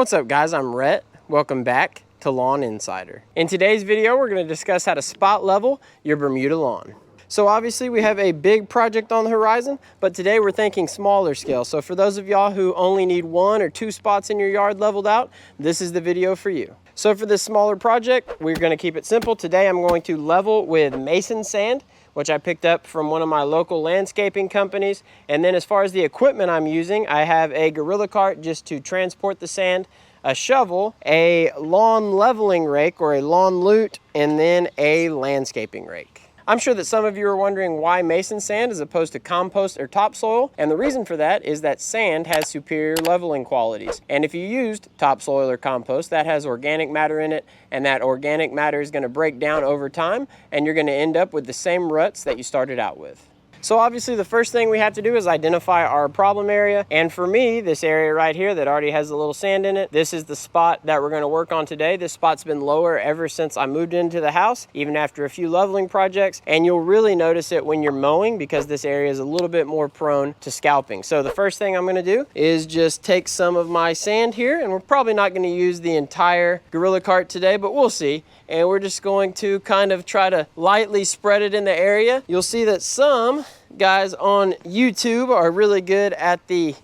What's up guys, I'm Rhett. Welcome back to Lawn Insider. In today's video, we're going to discuss how to spot level your Bermuda lawn. So obviously we have a big project on the horizon, but today we're thinking smaller scale. So for those of y'all who only need 1 or 2 spots in your yard leveled out, this is the video for you. So for this smaller project, we're going to keep it simple. Today I'm going to level with mason sand, which I picked up from one of my local landscaping companies. And then as far as the equipment I'm using, I have a gorilla cart just to transport the sand, a shovel, a lawn leveling rake or a lawn lute, and then a landscaping rake. I'm sure that some of you are wondering why mason sand as opposed to compost or topsoil, and the reason for that is that sand has superior leveling qualities. And if you used topsoil or compost, that has organic matter in it, and that organic matter is going to break down over time, and you're going to end up with the same ruts that you started out with. So obviously the first thing we have to do is identify our problem area. And for me, this area right here that already has a little sand in it, this is the spot that we're going to work on today. This spot's been lower ever since I moved into the house, even after a few leveling projects. And you'll really notice it when you're mowing because this area is a little bit more prone to scalping. So the first thing I'm going to do is just take some of my sand here, and we're probably not going to use the entire gorilla cart today, but we'll see. And we're just going to kind of try to lightly spread it in the area. You'll see that some guys on YouTube are really good at the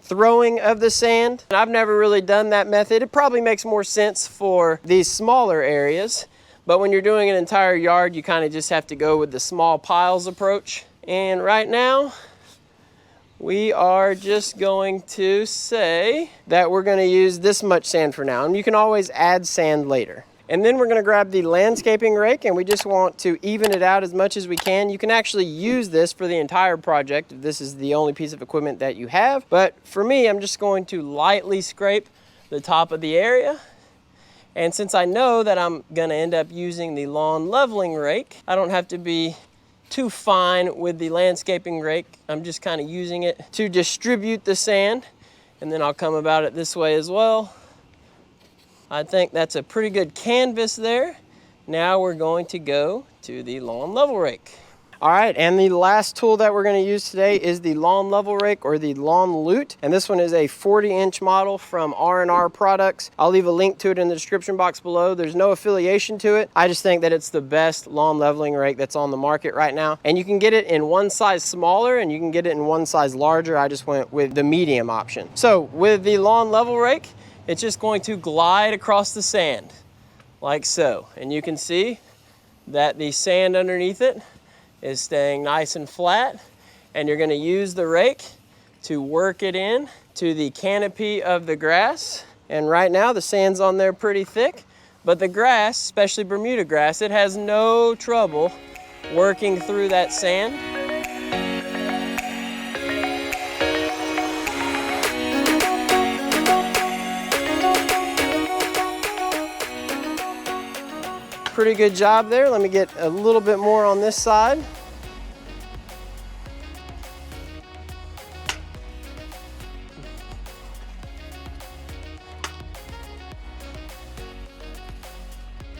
throwing of the sand. I've never really done that method. It probably makes more sense for these smaller areas, but when you're doing an entire yard, you kind of just have to go with the small piles approach. And right now, we are just going to say that we're going to use this much sand for now, and you can always add sand later. And then we're going to grab the landscaping rake, and we just want to even it out as much as we can. You can actually use this for the entire project if this is the only piece of equipment that you have. But for me, I'm just going to lightly scrape the top of the area. And since I know that I'm going to end up using the lawn leveling rake, I don't have to be too fine with the landscaping rake. I'm just kind of using it to distribute the sand. And then I'll come about it this way as well. I think that's a pretty good canvas there. Now we're going to go to the lawn level rake. All right, and the last tool that we're going to use today is the lawn level rake or the lawn lute. And this one is a 40-inch model from R&R Products. I'll leave a link to it in the description box below. There's no affiliation to it. I just think that it's the best lawn leveling rake that's on the market right now. And you can get it in one size smaller and you can get it in one size larger. I just went with the medium option. So with the lawn level rake, it's just going to glide across the sand like so. And you can see that the sand underneath it is staying nice and flat. And you're going to use the rake to work it in to the canopy of the grass. And right now the sand's on there pretty thick, but the grass, especially Bermuda grass, it has no trouble working through that sand. Pretty good job there. Let me get a little bit more on this side.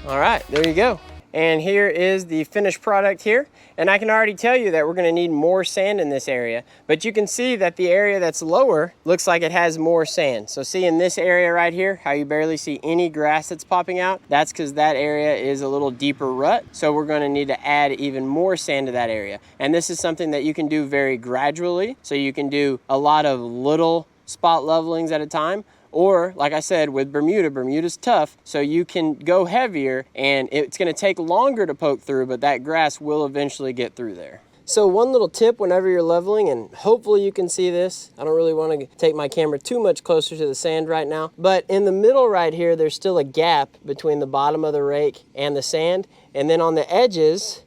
All right, there you go. And here is the finished product here. And I can already tell you that we're going to need more sand in this area. But you can see that the area that's lower looks like it has more sand. So see in this area right here, how you barely see any grass that's popping out? That's because that area is a little deeper rut. So we're going to need to add even more sand to that area. And this is something that you can do very gradually. So you can do a lot of little spot levelings at a time. Or, like I said, with Bermuda's tough, so you can go heavier and it's gonna take longer to poke through, but that grass will eventually get through there. So one little tip whenever you're leveling, and hopefully you can see this, I don't really wanna take my camera too much closer to the sand right now, but in the middle right here, there's still a gap between the bottom of the rake and the sand, and then on the edges,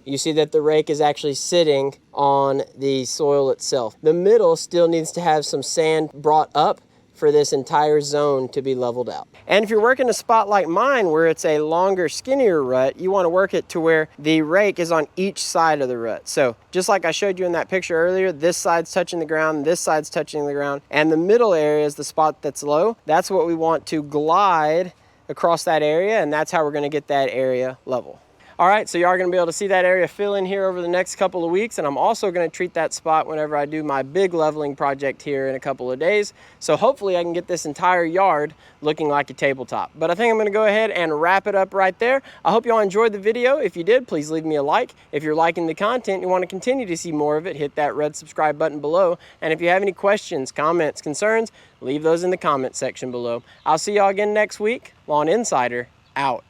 you see that the rake is actually sitting on the soil itself. The middle still needs to have some sand brought up for this entire zone to be leveled out. And if you're working a spot like mine where it's a longer, skinnier rut, you want to work it to where the rake is on each side of the rut. So just like I showed you in that picture earlier, this side's touching the ground, this side's touching the ground, and the middle area is the spot that's low. That's what we want to glide across that area, and that's how we're going to get that area level. All right, so you are going to be able to see that area fill in here over the next couple of weeks, and I'm also going to treat that spot whenever I do my big leveling project here in a couple of days. So hopefully I can get this entire yard looking like a tabletop. But I think I'm going to go ahead and wrap it up right there. I hope y'all enjoyed the video. If you did, please leave me a like. If you're liking the content and you want to continue to see more of it, hit that red subscribe button below. And if you have any questions, comments, concerns, leave those in the comment section below. I'll see y'all again next week. Lawn Insider out.